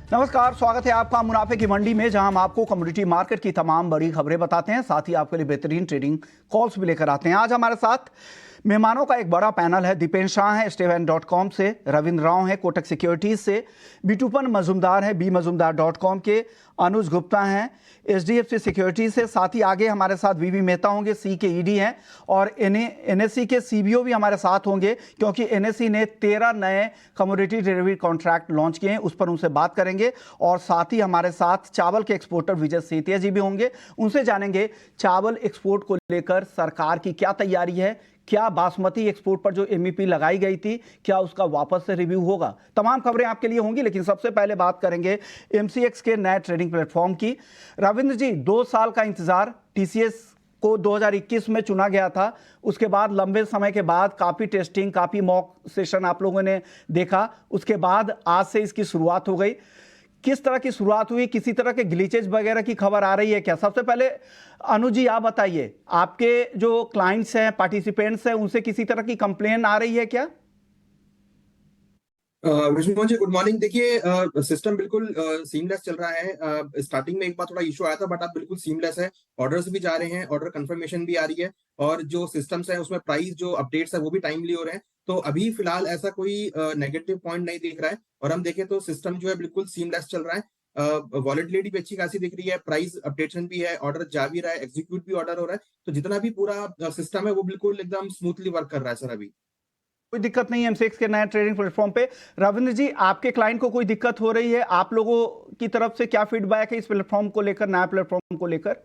नमस्कार, स्वागत है आपका मुनाफे की मंडी में, जहां हम आपको कमोडिटी मार्केट की तमाम बड़ी खबरें बताते हैं, साथ ही आपके लिए बेहतरीन ट्रेडिंग कॉल्स भी लेकर आते हैं। आज हमारे साथ मेहमानों का एक बड़ा पैनल है। दीपेन शाह हैं स्टेवन.com से, रविंद्र राव हैं कोटक सिक्योरिटीज से, बिटूपन मजूमदार हैं bmazumdar.com के, अनुज गुप्ता हैं HDFC सिक्योरिटीज से, साथ ही आगे हमारे साथ वीवी मेहता होंगे, सी के ईडी हैं, और NSE के CBO भी हमारे साथ होंगे, क्योंकि NSE ने 13 नए कमोडिटी डेरिवेटिव कॉन्ट्रैक्ट लॉन्च किए हैं, उस पर उनसे बात करेंगे। और साथ ही हमारे साथ चावल के एक्सपोर्टर विजय सेतिया जी भी होंगे, उनसे जानेंगे चावल एक्सपोर्ट को लेकर सरकार की क्या तैयारी है, क्या बासमती एक्सपोर्ट पर जो MEP लगाई गई थी, क्या उसका वापस से रिव्यू होगा। तमाम खबरें आपके लिए होंगी, लेकिन सबसे पहले बात करेंगे MCX के नए ट्रेडिंग प्लेटफॉर्म की। रविंद्र जी, 2 साल का इंतजार, TCS को 2021 में चुना गया था, उसके बाद लंबे समय के बाद काफ़ी टेस्टिंग, काफ़ी मॉक सेशन आप लोगों ने देखा, उसके बाद आज से इसकी शुरुआत हो गई। किस तरह की शुरुआत हुई, किसी तरह के ग्लिचेज वगैरह की खबर आ रही है क्या? सबसे पहले अनुज जी आप बताइए, आपके जो क्लाइंट्स हैं, पार्टिसिपेंट्स हैं, उनसे किसी तरह की कंप्लेन आ रही है क्या? Vishnu ji, good morning. देखिए, सिस्टम बिल्कुल सीमलेस चल रहा है। स्टार्टिंग में एक बार थोड़ा इशू आया था, बट अब बिल्कुल सीमलेस है। ऑर्डर्स भी जा रहे हैं, ऑर्डर कंफर्मेशन भी आ रही है, और जो सिस्टम्स है उसमें प्राइस जो अपडेट्स है वो भी टाइमली हो रहे हैं। तो अभी फिलहाल ऐसा कोई नेगेटिव पॉइंट नहीं दिख रहा है, और हम देखें तो सिस्टम जो है बिल्कुल सीमलेस चल रहा है। वॉलेटिलिटी भी अच्छी खासी दिख रही है, प्राइस अपडेशन भी है, ऑर्डर जा भी रहा है, एग्जीक्यूट भी ऑर्डर हो रहा है। तो जितना भी पूरा सिस्टम है वो बिल्कुल एकदम स्मूथली वर्क कर रहा है सर अभी। कोई दिक्कत नहीं है MCX के नए ट्रेडिंग प्लेटफॉर्म पे। रविंद्र जी, आपके क्लाइंट को कोई दिक्कत हो रही है? आप लोगों की तरफ से क्या फीडबैक है इस प्लेटफॉर्म को लेकर, नया प्लेटफॉर्म को लेकर?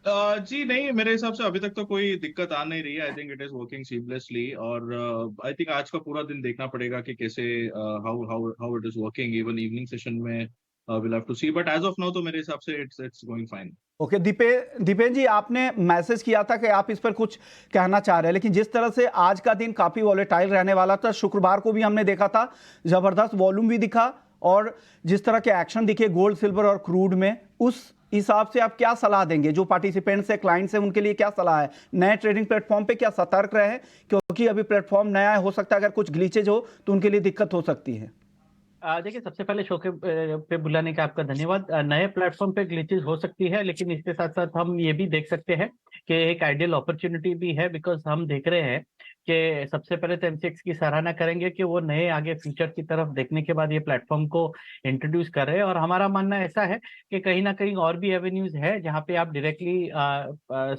जी नहीं, मेरे हिसाब से अभी तक तो कोई दिक्कत आ नहीं रही है। I think it is working seamlessly, और आई थिंक आज का पूरा दिन देखना पड़ेगा कि कैसे how how how it is working. Even evening session में will have to see, but as of now तो मेरे हिसाब से it's going fine. Okay, Dipen ji, आपने मैसेज किया था कि आप इस पर कुछ कहना चाह रहे हैं, लेकिन जिस तरह से आज का दिन काफी वॉलेटाइल रहने वाला था, शुक्रवार को भी हमने देखा था जबरदस्त वॉल्यूम भी दिखा, और जिस तरह के एक्शन दिखे गोल्ड, सिल्वर और क्रूड में, उस हिसाब से आप क्या सलाह देंगे? जो पार्टिसिपेंट्स है, क्लाइंट्स हैं, उनके लिए क्या सलाह है? नए ट्रेडिंग प्लेटफॉर्म पे क्या सतर्क रहे, क्योंकि अभी प्लेटफॉर्म नया है, हो सकता है अगर कुछ ग्लिचेज हो तो उनके लिए दिक्कत हो सकती है। देखिए, सबसे पहले शो के पे बुलाने का आपका धन्यवाद। नए प्लेटफॉर्म पे ग्लिचेस हो सकती है, लेकिन इसके साथ साथ हम ये भी देख सकते हैं कि एक आइडियल अपॉर्चुनिटी भी है, बिकॉज हम देख रहे हैं कि सबसे पहले तो MCX की सराहना करेंगे कि वो नए आगे फ्यूचर की तरफ देखने के बाद ये प्लेटफॉर्म को इंट्रोड्यूस कर रहे हैं। और हमारा मानना ऐसा है कि कहीं ना कहीं और भी एवेन्यूज है जहाँ पे आप डायरेक्टली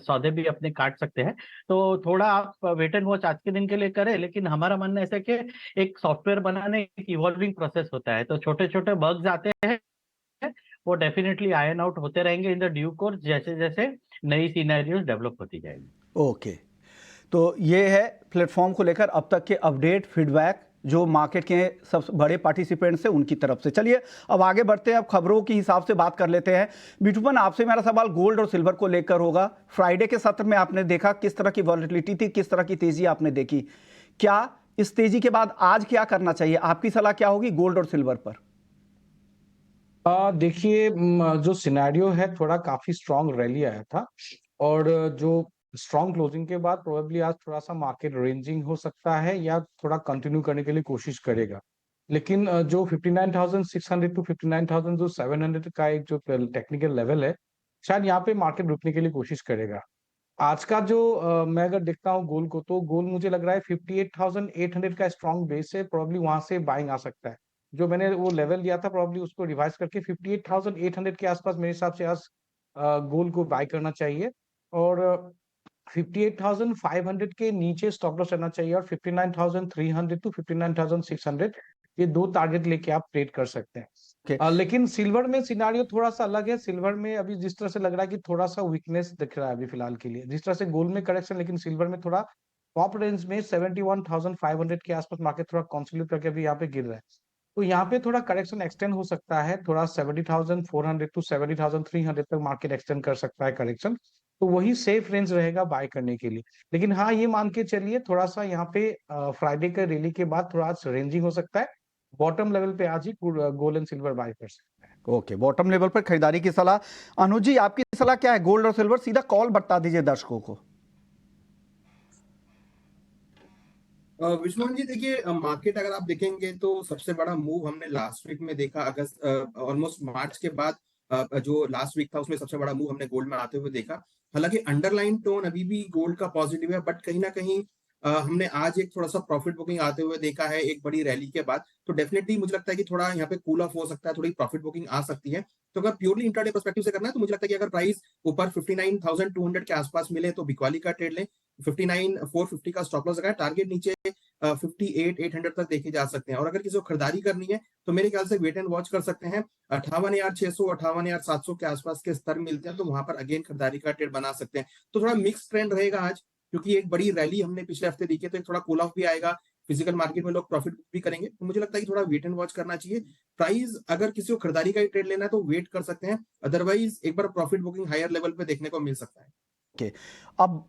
सौदे भी अपने काट सकते हैं। तो थोड़ा आप वेट एंड वॉच आज के दिन के लिए करें, लेकिन हमारा मानना ऐसा है कि एक सॉफ्टवेयर बनाने एक इवॉल्विंग प्रोसेस होता है, तो छोटे छोटे बग्स आते हैं, वो डेफिनेटली आयन आउट होते रहेंगे इन द ड्यू कोर्स, जैसे जैसे नई सिनेरियोज डेवलप होती जाएगी। ओके, तो ये है प्लेटफॉर्म को लेकर अब तक के अपडेट, फीडबैक जो मार्केट के सब बड़े पार्टिसिपेंट्स हैं उनकी तरफ से। चलिए अब आगे बढ़ते हैं, अब खबरों के हिसाब से बात कर लेते हैं। बिटूपन, आपसे मेरा सवाल गोल्ड और सिल्वर को लेकर होगा। फ्राइडे के सत्र में आपने देखा किस तरह की वॉलेटिलिटी थी, किस तरह की तेजी आपने देखी। क्या इस तेजी के बाद आज क्या करना चाहिए? आपकी सलाह क्या होगी गोल्ड और सिल्वर पर? देखिए, जो सिनेरियो है थोड़ा काफी स्ट्रांग रैली आया था, और जो स्ट्रांग क्लोजिंग के बाद प्रोबेबली आज थोड़ा सा मार्केट रेंजिंग हो सकता है या थोड़ा कंटिन्यू करने के लिए कोशिश करेगा। लेकिन जो 59,600 टू 59,000 जो 700 का एक जो टेक्निकल लेवल है, शायद यहाँ पे मार्केट रुकने के लिए कोशिश करेगा। आज का जो मैं अगर देखता हूँ गोल्ड को, तो गोल्ड मुझे लग रहा है 58,800 का स्ट्रॉन्ग बेस है, प्रोबेबली वहां से बाइंग आ सकता है। जो मैंने वो लेवल दिया था, प्रोबेबली उसको रिवाइज करके 58,800 के आसपास मेरे हिसाब से आज गोल्ड को बाय करना चाहिए। और 58,500 के नीचे स्टॉप लॉस रहना चाहिए, और 59,300 टू 59,600 ये दो टारगेट लेके आप ट्रेड कर सकते हैं। लेकिन सिल्वर में सिनारियो थोड़ा सा अलग है। सिल्वर में अभी जिस तरह से लग रहा है कि थोड़ा सा वीकनेस दिख रहा है अभी फिलहाल के लिए, जिस तरह से गोल्ड में करेक्शन, लेकिन सिल्वर में थोड़ा टॉप रेंज में 71,500 के आसपास मार्केट थोड़ा कंसोलिडेट करके अभी यहाँ पे गिर रहा है। तो यहाँ पे थोड़ा करेक्शन एक्सटेंड हो सकता है, थोड़ा 70,400 टू 70,300 तक मार्केट एक्सटेंड कर सकता है करेक्शन। तो वही सेफ रेंज रहेगा बाय करने के लिए। लेकिन हाँ, ये मान के चलिए थोड़ा सा यहाँ पे फ्राइडे का रैली के बाद थोड़ा आज रेंजिंग हो सकता है। बॉटम लेवल पे आज ही गोल्ड एंड सिल्वर बाय कर सकते हैं। ओके, बॉटम लेवल पर खरीदारी की सलाह। अनुज जी, आपकी सलाह क्या है गोल्ड और सिल्वर? सीधा कॉल बता दीजिए दर्शकों को। विश्वनाथ जी देखिए, मार्केट अगर आप देखेंगे तो सबसे बड़ा मूव हमने लास्ट वीक में देखा, अगस्त ऑलमोस्ट मार्च के बाद जो लास्ट वीक था उसमें सबसे बड़ा मूव हमने गोल्ड में आते हुए देखा। हालांकि अंडरलाइन टोन अभी भी गोल्ड का पॉजिटिव है, बट कहीं ना कहीं हमने आज एक थोड़ा सा प्रॉफिट बुकिंग आते हुए देखा है एक बड़ी रैली के बाद। तो डेफिनेटली मुझे लगता है कि थोड़ा यहाँ पे कूल ऑफ हो सकता है, थोड़ी प्रॉफिट बुकिंग आ सकती है। तो अगर प्योरली इंट्राडे पर्सपेक्टिव से करना है तो मुझे लगता है कि अगर प्राइस ऊपर 59,200 के आसपास मिले तो बिकवाली का ट्रेड लें, 59,450 का स्टॉप लॉस लगाए, टारगेट नीचे 58,800 तक देखे जा सकते हैं। और अगर किसी को खरीदारी करनी है तो मेरे ख्याल से वेट एंड वॉच कर सकते हैं। 58,600 58,700 के आसपास के स्तर मिलते हैं तो वहां पर अगेन खरीदारी का ट्रेड बना सकते हैं। तो थोड़ा मिक्स ट्रेंड रहेगा आज, क्योंकि एक बड़ी रैली हमने पिछले हफ्ते देखी, तो एक थोड़ा कूल ऑफ भी आएगा, फिजिकल मार्केट में लोग प्रॉफिट भी करेंगे। तो मुझे लगता है कि थोड़ा वेट एंड वॉच करना चाहिए। प्राइस अगर किसी को खरीदारी का ही ट्रेड लेना है तो वेट कर सकते हैं, अदरवाइज एक बार प्रॉफिट बुकिंग हायर लेवल पे देखने को मिल सकता है। ओके, अब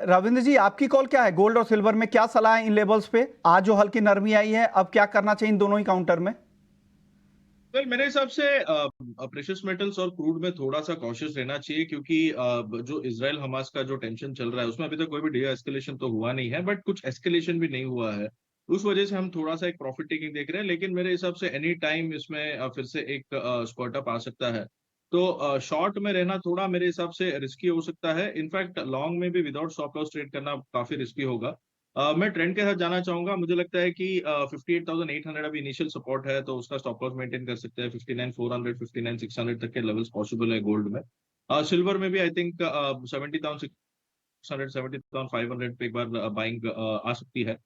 रविंद्र जी आपकी कॉल क्या है? गोल्ड और सिल्वर में क्या सलाह है इन लेवल्स पे? आज जो हल्की नरमी आई है, अब क्या करना चाहिए इन दोनों ही काउंटर में? वेल मेरे हिसाब से प्रेशियस मेटल्स और क्रूड में थोड़ा सा कॉशियस रहना चाहिए, क्योंकि जो इजराइल हमास का जो टेंशन चल रहा है उसमें अभी तक कोई भी डी एस्केलेशन तो हुआ नहीं है, बट कुछ एस्केलेशन भी नहीं हुआ है। उस वजह से हम थोड़ा सा एक प्रॉफिट टेकिंग देख रहे हैं, लेकिन मेरे हिसाब से एनी टाइम इसमें फिर से एक स्पॉट अप आ सकता है। तो शॉर्ट में रहना थोड़ा मेरे हिसाब से रिस्की हो सकता है। इनफैक्ट लॉन्ग में भी विदाउट स्टॉप लॉस ट्रेड करना काफी रिस्की होगा। मैं ट्रेंड के साथ जाना चाहूंगा। मुझे लगता है कि 58,800 अभी इनिशियल सपोर्ट है, तो उसका स्टॉप लॉस मेंटेन कर सकते हैं। 59,400 59,600 तक के लेवल्स पॉसिबल है गोल्ड में। सिल्वर में भी आई थिंक 70,600 70,500 पे एक बार बाइंग आ सकती है।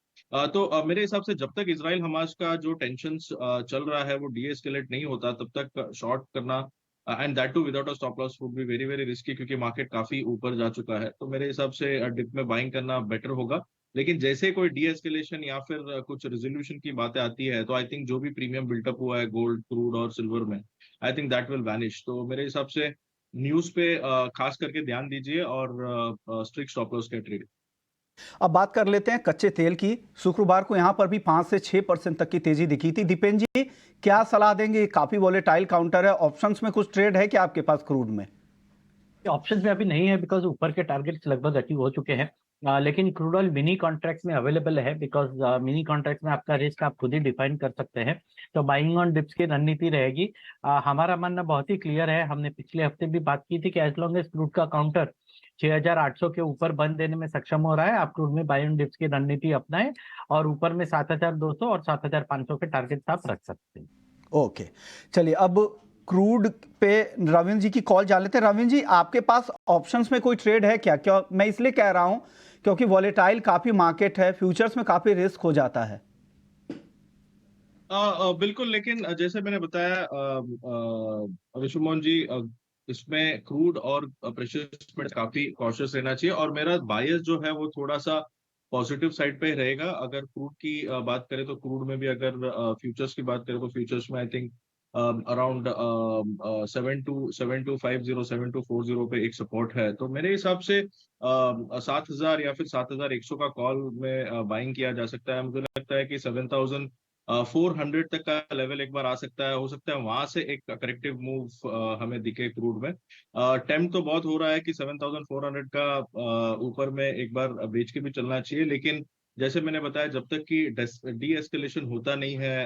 तो मेरे हिसाब से जब तक इजराइल हमास का जो टेंशन चल रहा है वो डीएस्केलेट नहीं होता, तब तक शॉर्ट करना and that too without a stop loss would be very very risky, क्योंकि मार्केट काफी ऊपर जा चुका है। तो मेरे हिसाब से डिप में बाइंग करना बेटर होगा। लेकिन जैसे कोई डी एस्केलेशन या फिर कुछ रेजोल्यूशन की बातें आती है, तो आई थिंक जो भी प्रीमियम बिल्टअप हुआ है गोल्ड क्रूड और सिल्वर में, I think that will vanish. तो मेरे हिसाब से न्यूज पे खास करके ध्यान दीजिए और स्ट्रिक्ट स्टॉप लॉस का ट्रेड। अब बात कर लेते हैं कच्चे तेल की। शुक्रवार को यहां पर भी 5 से 6% तक की तेजी दिखी थी। दीपेन जी क्या सलाह देंगे? काफी वोलेटाइल काउंटर है, ऑप्शंस में कुछ ट्रेड है क्या आपके पास क्रूड में? ऑप्शंस में अभी नहीं है बिकॉज ऊपर के टारगेट्स लगभग अचीव हो चुके हैं। लेकिन क्रूड ऑयल मिनी कॉन्ट्रैक्ट्स में अवेलेबल है, बिकॉज मिनी कॉन्ट्रैक्ट में आपका रिस्क आप खुद ही डिफाइन कर सकते हैं। तो बाइंग ऑन डिप्स की रणनीति रहेगी। हमारा मानना बहुत ही क्लियर है, हमने पिछले हफ्ते भी बात की थी कि एज लॉन्ग एज क्रूड का काउंटर 6,800 के ऊपर बंद देने में सक्षम हो रहा है, आप क्रूड में बाइंग ऑन डिप्स की रणनीति अपनाएं और ऊपर में 7,200 और 7,500 के टारगेट्स आप रख सकते हैं। ओके, चलिए अब क्रूड पे रविंद्र जी की कॉल जा लेते हैं। रविंद्र जी आपके पास ऑप्शंस में कोई ट्रेड है क्या? क्यों मैं इसलिए कह रहा हूं क्योंकि वॉलेटाइल काफी मार्केट है, फ्यूचर्स में काफी रिस्क हो जाता है। बिल्कुल, लेकिन जैसे मैंने बताया विश्वमोहन जी, इसमें क्रूड और प्रेशियस मेटल काफी कॉशियस रहना चाहिए, और मेरा बायस जो है वो थोड़ा सा पॉजिटिव साइड पे रहेगा। अगर क्रूड की बात करें तो क्रूड में भी अगर फ्यूचर्स की बात करें तो फ्यूचर्स में आई थिंक अराउंड 7,250 पे एक सपोर्ट है। तो मेरे हिसाब से 7,000 या फिर 7,100 का कॉल में बाइंग किया जा सकता है। मुझे लगता है कि 7,400 तक का लेवल एक बार आ सकता है। हो सकता है वहां से एक करेक्टिव मूव हमें दिखे क्रूड में। टेम्प तो बहुत हो रहा है कि 7,400 का ऊपर में एक बार बेच के भी चलना चाहिए, लेकिन जैसे मैंने बताया जब तक कि डी एस्केलेशन होता नहीं है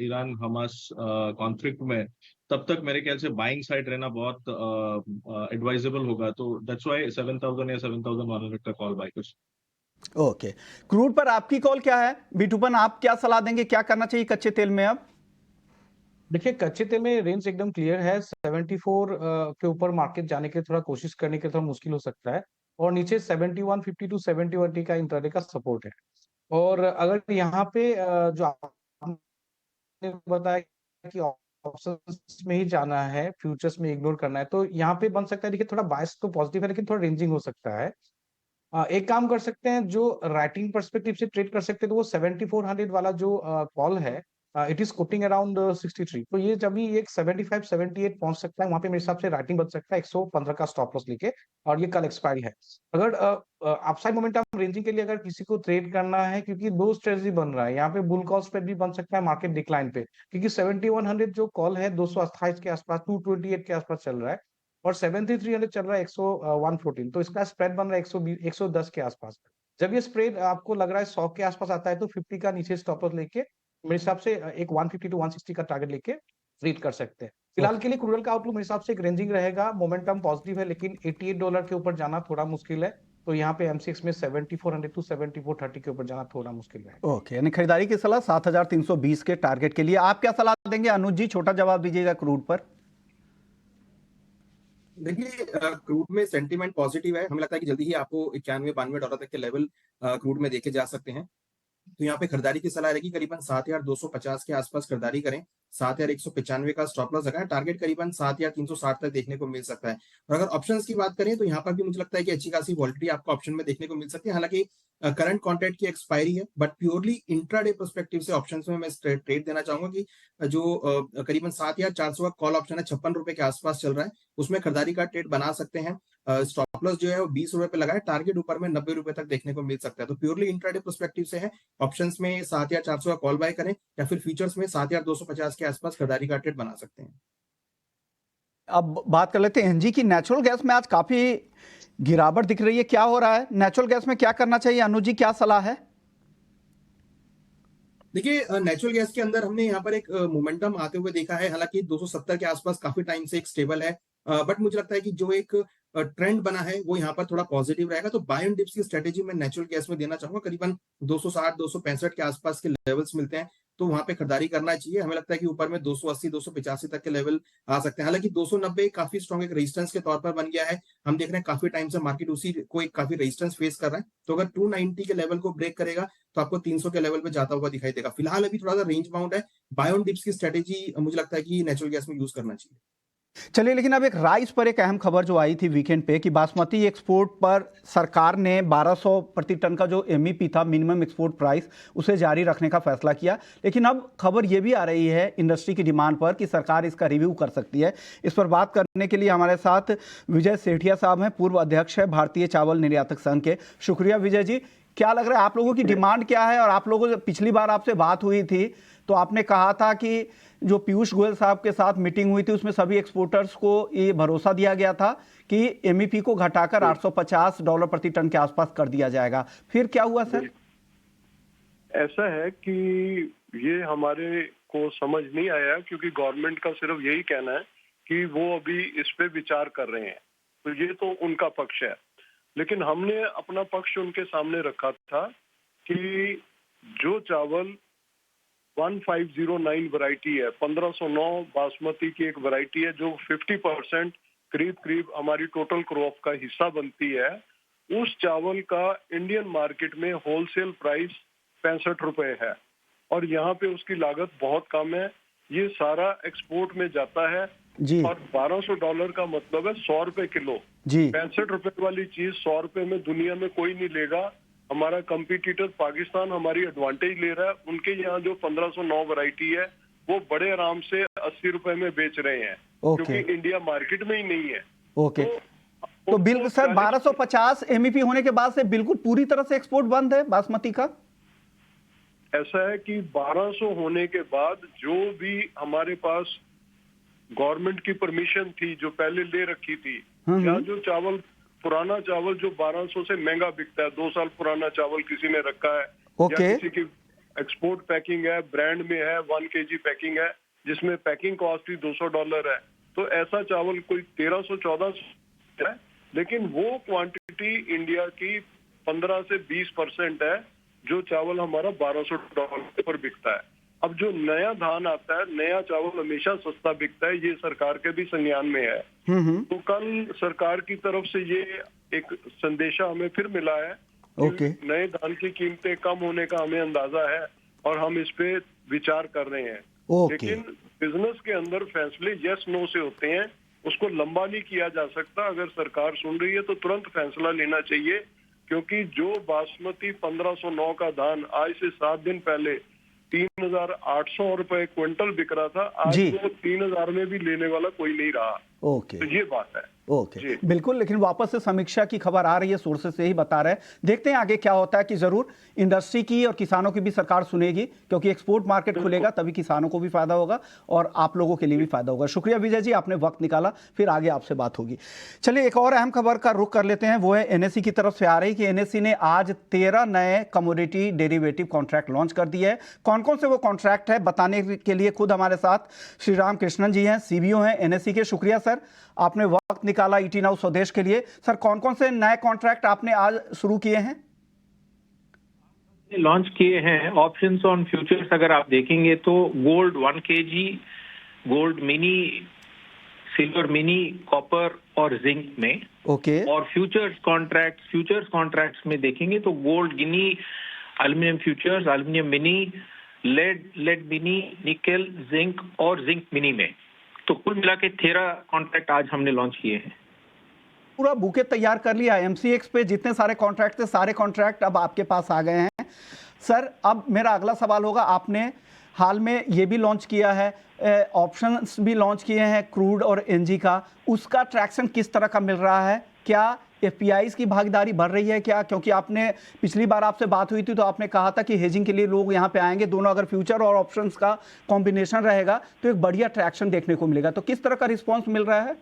ईरान हमास कॉन्फ्लिक्ट में, तब तक मेरे ख्याल से बाइंग साइड रहना बहुत एडवाइजेबल होगा। तो दैट्स व्हाई 7,000 या 7,100 का कॉल बाय कर। ओके, क्रूड पर आपकी कॉल क्या है? बीटूपन आप क्या सलाह देंगे, क्या करना चाहिए कच्चे तेल में अब? देखिए कच्चे तेल में रेंज एकदम क्लियर है। 74 के ऊपर मार्केट जाने के थोड़ा कोशिश करने के थोड़ा मुश्किल हो सकता है, और नीचे 7150 टू 71 का इंट्राडे का सपोर्ट है। और अगर यहाँ पे जो आपने बताया कि ऑप्शंस में ही जाना है, फ्यूचर्स में इग्नोर करना है, तो यहाँ पे बन सकता है। देखिए थोड़ा बायस तो पॉजिटिव है लेकिन थोड़ा रेंजिंग हो सकता है। एक काम कर सकते हैं, जो राइटिंग पर्सपेक्टिव से ट्रेड कर सकते हैं, तो वो 7400 वाला जो कॉल है, इट इज कोटिंग अराउंड 63। तो ये जब भी एक 75 78 पहुंच सकता है, वहां पे मेरे हिसाब से राइटिंग बन सकता है 115 का स्टॉप लॉस लेके। और ये कल एक्सपायरी है। अगर अपसाइड मोमेंटम रेंजिंग के लिए अगर किसी को ट्रेड करना है, क्योंकि दो स्ट्रेटजी बन रहा है यहाँ पे, बुल कॉल स्प्रेड भी बन सकता है मार्केट डिक्लाइन पे, क्योंकि 7100 जो कॉल है 228 के आसपास 228 के आसपास चल रहा है, और 7300 चल रहा है 114। तो इसका स्प्रेड बन रहा है 120 110 के आसपास। जब ये स्प्रेड आपको लग रहा है 100 के आसपास आता है तो 50 का नीचे स्टॉप लॉस लेके मेरे हिसाब से एक 150 टू 160 का टारगेट लेके ट्रेड कर सकते हैं। फिलहाल के लिए क्रूड ऑयल का आउटलुक मेरे हिसाब से एक रेंजिंग रहेगा, मोमेंटम पॉजिटिव है, लेकिन $88 के ऊपर जाना थोड़ा मुश्किल है। तो यहाँ पे एमसीएक्स में 7400 टू 7430 के ऊपर जाना थोड़ा मुश्किल है। ओके, यानी खरीदारी की सलाह 7320 के टारगेट के लिए। आप क्या सलाह देंगे अनुज जी? छोटा जवाब दीजिएगा क्रूड पर। देखिए क्रूड में सेंटीमेंट पॉजिटिव है, हमें लगता है कि जल्दी ही आपको $91-92 तक के लेवल क्रूड में देखे जा सकते हैं। तो यहाँ पे खरीदारी की सलाह रहेगी, करीबन 7250 के आसपास खरीदारी करें। 7195 का स्टॉप लॉस लगाएं, टारगेट करीबन 7360 तक देखने को मिल सकता है। और अगर ऑप्शंस की बात करें तो यहाँ पर भी मुझे लगता है कि अच्छी खासी वॉलिटिलिटी आपको ऑप्शन में देखने को मिल सकती है। हालांकि करंट कॉन्ट्रैक्ट की एक्सपायरी है, बट प्योरली इंट्राडे पर्सपेक्टिव से ऑप्शंस में मैं ट्रेड देना चाहूंगा कि जो करीबन 7400 का कॉल ऑप्शन है, ₹56 के आसपास चल रहा है, उसमें खरीदारी का ट्रेड बना सकते हैं। स्टॉप लॉस जो है वो ₹20 पे लगाए, टारगेट ऊपर में ₹90 तक देखने को मिल सकता है। तो प्योरली इंट्राडे पर्सपेक्टिव से है, ऑप्शंस में 7400 का कॉल बाय करें या फिर फ्यूचर्स में 7250 के आसपास खरीदारी का ट्रेड बना सकते हैं। अब बात कर लेते हैं एनजी की। नेचुरल गैस में आज काफी गिरावट दिख रही है, क्या हो रहा है? नेचुरल गैस में क्या करना चाहिए? अनुज जी, क्या सलाह है? देखिए नेचुरल गैस के अंदर हमने यहाँ पर एक मोमेंटम आते हुए देखा है, हालांकि 270 के आसपास काफी टाइम से एक स्टेबल है, बट मुझे लगता है कि जो एक ट्रेंड बना है वो यहाँ पर थोड़ा पॉजिटिव रहेगा। तो बाय एंड डिप्स की स्ट्रेटेजी मैं नेचुरल गैस में देना चाहूंगा, करीबन 260 265 के आसपास के लेवल्स मिलते हैं, तो वहां पे खरीदारी करना चाहिए। हमें लगता है कि ऊपर में 280 285 तक के लेवल आ सकते हैं। हालांकि 290 काफी स्ट्रॉन्ग एक रेजिस्टेंस के तौर पर बन गया है, हम देख रहे हैं काफी टाइम से मार्केट उसी को एक काफी रेजिस्टेंस फेस कर रहा है। तो अगर 290 के लेवल को ब्रेक करेगा तो आपको 300 के लेवल पे जाता हुआ दिखाई देगा। फिलहाल अभी थोड़ा सा रेंज बाउंड है, बाय ऑन डिप्स की स्ट्रेटेजी मुझे लगता है कि नेचुरल गैस में यूज करना चाहिए। चलिए, लेकिन अब एक राइस पर एक अहम खबर जो आई थी वीकेंड पे कि बासमती एक्सपोर्ट पर सरकार ने 1200 प्रति टन का जो एमईपी था, मिनिमम एक्सपोर्ट प्राइस, उसे जारी रखने का फैसला किया। लेकिन अब खबर यह भी आ रही है इंडस्ट्री की डिमांड पर कि सरकार इसका रिव्यू कर सकती है। इस पर बात करने के लिए हमारे साथ विजय सेठिया साहब हैं, पूर्व अध्यक्ष है भारतीय चावल निर्यातक संघ के। शुक्रिया विजय जी। क्या लग रहा है, आप लोगों की डिमांड क्या है? और आप लोगों से पिछली बार आपसे बात हुई थी तो आपने कहा था कि जो पीयूष गोयल साहब के साथ मीटिंग हुई थी उसमें सभी एक्सपोर्टर्स को ये भरोसा दिया गया था कि एमईपी को घटाकर $850 प्रति टन के आसपास कर दिया जाएगा। फिर क्या हुआ सर? ऐसा है कि ये हमारे को समझ नहीं आया, क्योंकि गवर्नमेंट का सिर्फ यही कहना है कि वो अभी इस पे विचार कर रहे हैं, तो ये तो उनका पक्ष है। लेकिन हमने अपना पक्ष उनके सामने रखा था कि जो चावल 1509 वैरायटी है, 1509 बासमती की एक वैरायटी है जो 50% करीब हमारी टोटल क्रॉप का हिस्सा बनती है, उस चावल का इंडियन मार्केट में होलसेल प्राइस ₹65 है और यहाँ पे उसकी लागत बहुत कम है। ये सारा एक्सपोर्ट में जाता है जी। और $1200 का मतलब है ₹100 किलो जी। ₹65 वाली चीज ₹100 में दुनिया में कोई नहीं लेगा। हमारा कंपटीटर पाकिस्तान हमारी एडवांटेज ले रहा है, उनके यहाँ जो 1509 वैरायटी है वो बड़े आराम से ₹80 में बेच रहे हैं, क्योंकि इंडिया मार्केट में ही नहीं है। ओके, तो बिल्कुल सर 1250 एमईपी होने के बाद से बिल्कुल पूरी तरह से एक्सपोर्ट बंद है बासमती का? ऐसा है कि 1200 होने के बाद जो भी हमारे पास गवर्नमेंट की परमिशन थी जो पहले ले रखी थी, या जो चावल पुराना चावल जो 1200 से महंगा बिकता है, 2 साल पुराना चावल किसी ने रखा है, या किसी की एक्सपोर्ट पैकिंग है, ब्रांड में है, 1 kg पैकिंग है जिसमें पैकिंग कॉस्ट ही $200 है, तो ऐसा चावल कोई 1300-1400 है। लेकिन वो क्वांटिटी इंडिया की 15 से 20% है जो चावल हमारा $1200 पर बिकता है। अब जो नया धान आता है, नया चावल हमेशा सस्ता बिकता है, ये सरकार के भी संज्ञान में है। तो कल सरकार की तरफ से ये एक संदेशा हमें फिर मिला है कि नए धान की कीमतें कम होने का हमें अंदाजा है और हम इस पे विचार कर रहे हैं। लेकिन बिजनेस के अंदर फैसले यस नो से होते हैं, उसको लंबा नहीं किया जा सकता। अगर सरकार सुन रही है तो तुरंत फैसला लेना चाहिए, क्योंकि जो बासमती 1509 का धान आज से 7 दिन पहले 3 3,800 रुपए क्विंटल बिक रहा था, आज जी। वो 3,000 में भी लेने वाला कोई नहीं रहा। ओके तो ये बात है। ओके जी। बिल्कुल, लेकिन वापस से समीक्षा की खबर आ रही है, सोर्सेस से ही बता रहे हैं। देखते हैं आगे क्या होता है कि जरूर इंडस्ट्री की और किसानों की भी सरकार सुनेगी, क्योंकि एक्सपोर्ट मार्केट खुलेगा तभी किसानों को भी फायदा होगा और आप लोगों के लिए भी फायदा होगा। शुक्रिया विजय जी, आपने वक्त निकाला, फिर आगे आपसे बात होगी। चलिए एक और अहम खबर का रुख कर लेते हैं, वो है एनएससी की तरफ से आ रही कि एनएससी ने आज 13 नए कमोडिटी डेरिवेटिव कॉन्ट्रैक्ट लॉन्च कर दिए हैं। कौन कौन से वो कॉन्ट्रैक्ट है बताने के लिए खुद हमारे साथ श्री राम कृष्णन जी हैं, सीबीओ हैं एनएससी के। शुक्रिया सर, आपने वक्त निकाला ईटी नाउ स्वदेश के लिए। सर कौन कौन से नए कॉन्ट्रैक्ट आपने आज शुरू किए हैं? लॉन्च किए हैं ऑप्शंस ऑन फ्यूचर्स। अगर आप देखेंगे तो gold 1 kg, gold mini, silver mini, copper और जिंक में। ओके। और फ्यूचर्स कॉन्ट्रैक्ट्स में देखेंगे तो gold guinea, aluminium futures, aluminium mini, lead mini, nickel, zinc और जिंक मिनी में। तो कुल मिला के 13 कॉन्ट्रैक्ट आज हमने लॉन्च किए हैं। पूरा बुके तैयार कर लिया एमसीएक्स पे, जितने सारे कॉन्ट्रैक्ट थे सारे कॉन्ट्रैक्ट अब आपके पास आ गए हैं। सर अब मेरा अगला सवाल होगा, आपने हाल में ये भी लॉन्च किया है, ऑप्शंस भी लॉन्च किए हैं क्रूड और एनजी का, उसका ट्रैक्शन किस तरह का मिल रहा है? क्या एफपीआईज की भागीदारी बढ़ रही है क्या? क्योंकि आपने पिछली बार आपसे बात हुई थी तो आपने कहा था कि हेजिंग के लिए लोग यहाँ पे आएंगे, दोनों अगर फ्यूचर और ऑप्शंस का कॉम्बिनेशन रहेगा तो एक बढ़िया ट्रैक्शन देखने को मिलेगा। तो किस तरह का रिस्पॉन्स मिल रहा है?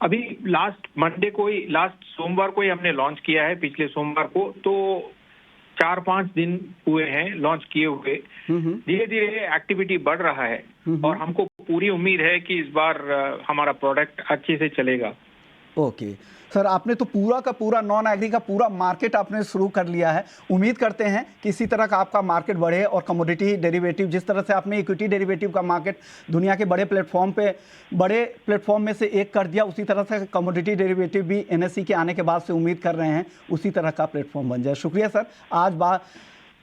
अभी लास्ट सोमवार को ही हमने लॉन्च किया है, पिछले सोमवार को। तो 4-5 दिन हुए हैं लॉन्च किए हुए। धीरे धीरे एक्टिविटी बढ़ रहा है और हमको पूरी उम्मीद है कि इस बार हमारा प्रोडक्ट अच्छे से चलेगा। ओके सर, आपने तो पूरा का पूरा नॉन एग्री का पूरा मार्केट आपने शुरू कर लिया है। उम्मीद करते हैं कि इसी तरह का आपका मार्केट बढ़े और कमोडिटी डेरिवेटिव, जिस तरह से आपने इक्विटी डेरिवेटिव का मार्केट दुनिया के बड़े प्लेटफॉर्म में से एक कर दिया, उसी तरह से कमोडिटी डेरिवेटिव भी एनएससी के आने के बाद से उम्मीद कर रहे हैं उसी तरह का प्लेटफॉर्म बन जाए। शुक्रिया सर, आज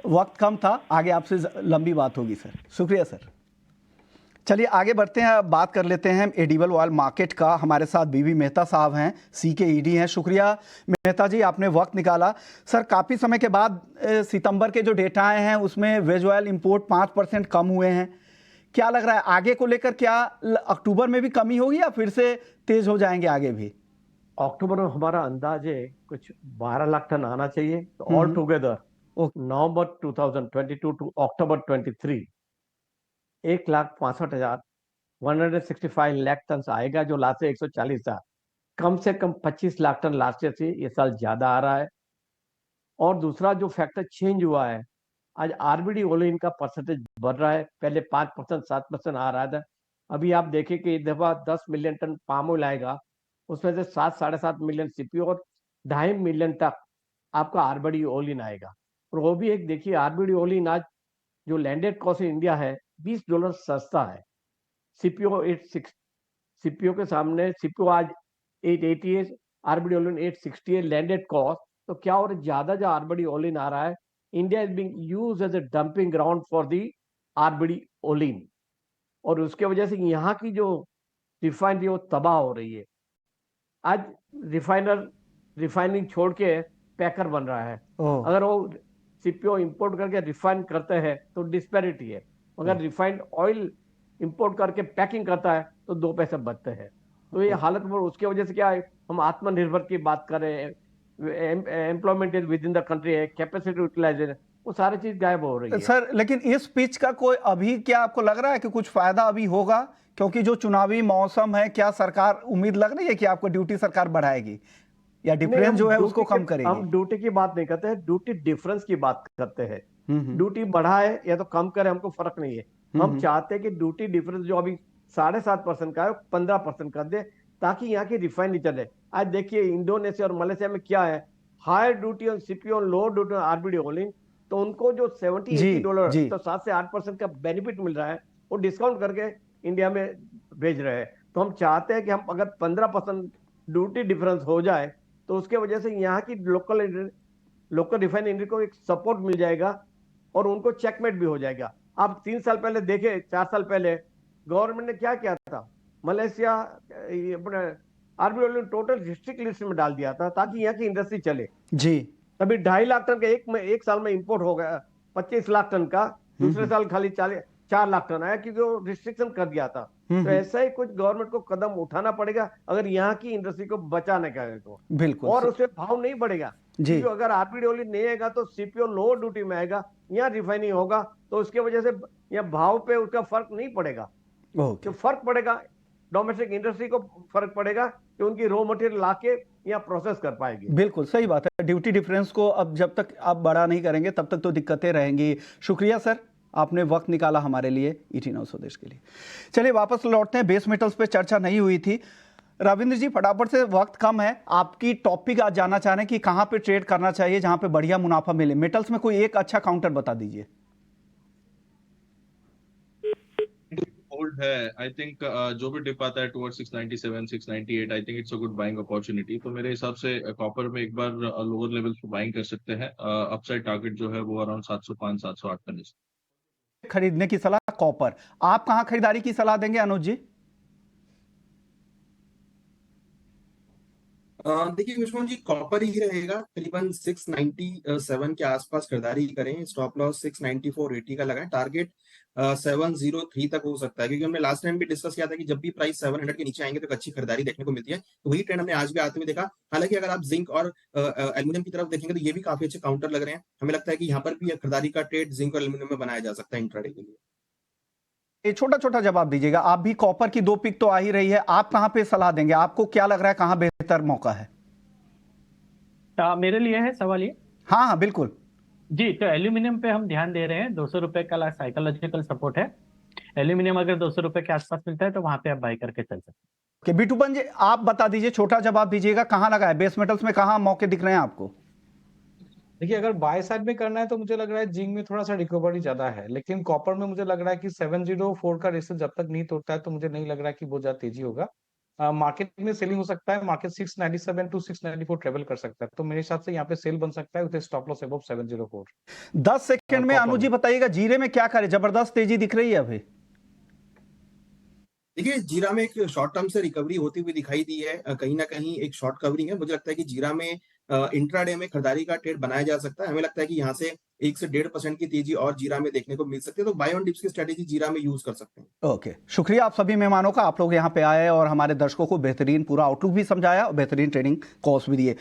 वक्त कम था, आगे आपसे लंबी बात होगी सर। शुक्रिया सर। चलिए आगे बढ़ते हैं, बात कर लेते हैं एडिबल ऑयल मार्केट का। हमारे साथ बीवी मेहता साहब हैं, CKED हैं। शुक्रिया मेहता जी, आपने वक्त निकाला। सर काफ़ी समय के बाद सितंबर के जो डेटा आए हैं उसमें वेज ऑयल इंपोर्ट 5% कम हुए हैं। क्या लग रहा है आगे को लेकर, क्या अक्टूबर में भी कमी होगी या फिर से तेज हो जाएंगे आगे भी? अक्टूबर में हमारा अंदाज है कुछ 12 लाख टन आना चाहिए। तो all together November 2022 to October 23 1,65,000 165 lakh tonne आएगा, जो लास्ट से 140 था। कम से कम 25 लाख टन लास्ट ईयर से ये साल ज्यादा आ रहा है। और दूसरा जो फैक्टर चेंज हुआ है, आज आरबीडी ओलिन का परसेंटेज बढ़ रहा है। पहले 5% 7% आ रहा था। अभी आप देखें कि इस दफा 10 मिलियन टन पाम ऑयल आएगा, उसमें से 7-7.5 मिलियन सीपीओ और 2.5 मिलियन तक आपका आरबीडी ओलिन आएगा। और वो भी एक देखिए, आरबीडी ओलिन आज जो लैंडेड कॉस्ट इन इंडिया है $20 सस्ता है। सीपीओ 860, सीपीओ के सामने सीपीओ आज 880 है, आरबीडी ओलिन 860 है लैंडेड कॉस्ट। तो क्या और ज्यादा जो आरबीडी ओलिन आ रहा है, India is being used as a dumping ground for the RBD olein, और उसके वजह से यहाँ की जो रिफाइनरी वो तबाह हो रही है। आज रिफाइनिंग छोड़ के पैकर बन रहा है। अगर वो सीपीओ इंपोर्ट करके रिफाइन करते हैं तो डिस्पैरिटी है, अगर रिफाइंड ऑयल इंपोर्ट करके पैकिंग करता है तो 2 पैसे बचते हैं। तो ये हालत में उसके वजह से क्या है, हम आत्मनिर्भर की बात कर रहे हैं, employment is with in the country है, कैपेसिटी यूटिलाइजेशन, वो सारी चीज गायब हो रही है। सर लेकिन इस पिच का कोई अभी क्या आपको लग रहा है कि कुछ फायदा अभी होगा? क्योंकि जो चुनावी मौसम है, क्या सरकार उम्मीद लग रही है कि आपको ड्यूटी सरकार बढ़ाएगी या डिफरेंस जो है उसको कम करेगी? हम ड्यूटी की बात नहीं करते हैं, ड्यूटी डिफरेंस की बात करते हैं। ड्यूटी बढ़ाए या तो कम करे, हमको फर्क नहीं है। हम चाहते हैं कि ड्यूटी डिफरेंस जो अभी 7.5% का है 15% कर दे, ताकि यहाँ की रिफाइनरी चले। आज देखिए इंडोनेशिया और मलेशिया में क्या है, higher duty on CPO, lower duty on RBD olein. तो उनको जो $70-80 तो 7 से 8% का बेनिफिट मिल रहा है, वो डिस्काउंट करके इंडिया में भेज रहे हैं। तो हम चाहते हैं कि हम अगर 15% ड्यूटी डिफरेंस हो जाए तो उसके वजह से यहाँ की लोकल रिफाइनरी इंडस्ट्री को एक सपोर्ट मिल जाएगा और उनको चेकमेट भी हो जाएगा। आप 3 साल पहले देखे, 4 साल पहले गवर्नमेंट ने क्या किया था, मलेशिया अपने आरबीओ टोटल डिस्ट्रिक्ट लिस्ट में डाल दिया था ताकि यहाँ की इंडस्ट्री चले जी। तभी 2.5 लाख टन का एक साल में इंपोर्ट हो गया, 25 लाख टन का दूसरे साल खाली 4 लाख टन आया क्योंकि वो रिस्ट्रिक्शन कर दिया था। तो ऐसा ही कुछ गवर्नमेंट को कदम उठाना पड़ेगा अगर यहाँ की इंडस्ट्री को बचाने का है तो। बिल्कुल। और उससे भाव नहीं बढ़ेगा जी। क्योंकि अगर आरपीडी ओनली नहीं आएगा तो सीपीओ लोअर ड्यूटी में आएगा, यहाँ रिफाइनिंग होगा तो उसके वजह से यहाँ भाव पे उसका फर्क नहीं पड़ेगा। जो फर्क पड़ेगा डोमेस्टिक इंडस्ट्री को फर्क पड़ेगा कि उनकी रॉ मटेरियल लाके यहाँ प्रोसेस कर पाएगी। बिल्कुल सही बात है। ड्यूटी डिफरेंस को अब जब तक आप बड़ा नहीं करेंगे तब तक तो दिक्कतें रहेंगी। शुक्रिया सर, आपने वक्त निकाला हमारे लिए ET Now स्वदेश के लिए। चलिए वापस लौटते हैं। बेस मेटल्स पे चर्चा नहीं हुई थी। रविंद्र जी फटाफट से, वक्त कम है, आपकी टॉपिक आज जानना चाह रहे हैं कि कहाँ पे ट्रेड करना चाहिए जहां पे बढ़िया मुनाफा मिले। मेटल्स में कोई एक अच्छा काउंटर बता दीजिए। होल्ड है, आई थिंक जो भी डिप आता है toward 697 698, I think it's a good buying opportunity. तो मेरे हिसाब से कॉपर में एक बार लोअर लेवल पे बाइंग कर सकते हैं। अपसाइड टारगेट जो है वो अराउंड 705 708 का खरीदने की सलाह कॉपर, आप कहां खरीदारी की सलाह देंगे अनुज जी? देखिए विश्वनाथ जी, कॉपर ही रहेगा, करीबन 697 के आसपास खरीदारी करें। स्टॉप लॉस 694.80 का लगाएं। टारगेट 703 तक हो सकता है क्योंकि हमने लास्ट टाइम भी डिस्कस किया था कि जब भी प्राइस 700 के नीचे आएंगे तो एक अच्छी खरीदारी देखने को मिलती है। तो वही ट्रेंड हमने आज भी आते हुए देखा। हालांकि अगर आप जिंक और एल्यूमिनियम की तरफ देखेंगे तो ये भी काफी अच्छे काउंटर लग रहे हैं। हमें लगता है कि यहाँ पर भी खरीदारी का ट्रेड जिंक और एल्यूमिनियम में बनाया जा सकता है इंट्राडे के लिए। ये छोटा छोटा जवाब दीजिएगा। आप भी, कॉपर की 2 पिक तो आ ही रही है, आप कहां पे सलाह देंगे? आपको क्या लग रहा है कहां बेहतर मौका है? मेरे लिए है सवाल ये। हाँ हाँ बिल्कुल जी, तो एल्यूमिनियम पे हम ध्यान दे रहे हैं। 200 रुपए का साइकोलॉजिकल सपोर्ट है। एल्यूमिनियम अगर 200 रुपए के आसपास मिलता है तो वहां पे आप बाई करके चल सकते हैं। कि बिटूपन जी आप बता दीजिए, छोटा जवाब दीजिएगा, कहां लगा है बेस मेटल्स में, कहां मौके दिख रहे हैं आपको? देखिए अगर बाय साइड में करना है तो मुझे लग रहा है जिंक में थोड़ा सा रिकवरी ज्यादा है, लेकिन कॉपर में मुझे लग रहा है कि 704 का रेसिस्टेंस जब तक नहीं तोड़ता है तो मुझे नहीं लग रहा है कि बहुत ज्यादा तेजी होगा। मार्केट में सेलिंग हो सकता है, मार्केट 697 टू 694 ट्रेवल कर सकता है, तो मेरे हिसाब से यहाँ पे सेल बन सकता है with stop loss above 704। 10 second में अनुज जी बताइएगा, जीरे में क्या करें? जबरदस्त तेजी दिख रही है अभी। देखिए जीरा में एक शॉर्ट टर्म से रिकवरी होती हुई दिखाई दी है। कहीं ना कहीं एक शॉर्ट कवरिंग है। मुझे लगता है कि जीरा में इंट्राडे में खरीदारी का ट्रेड बनाया जा सकता है। हमें लगता है कि यहाँ से 1 से 1.5% की तेजी और जीरा में देखने को मिल सकती है। तो बाय ऑन डिप्स की स्ट्रेटेजी जीरा में यूज कर सकते हैं। ओके, शुक्रिया आप सभी मेहमानों का। आप लोग यहाँ पे आए और हमारे दर्शकों को बेहतरीन पूरा आउटलुक भी समझाया और बेहतरीन ट्रेडिंग कॉल्स भी दिए।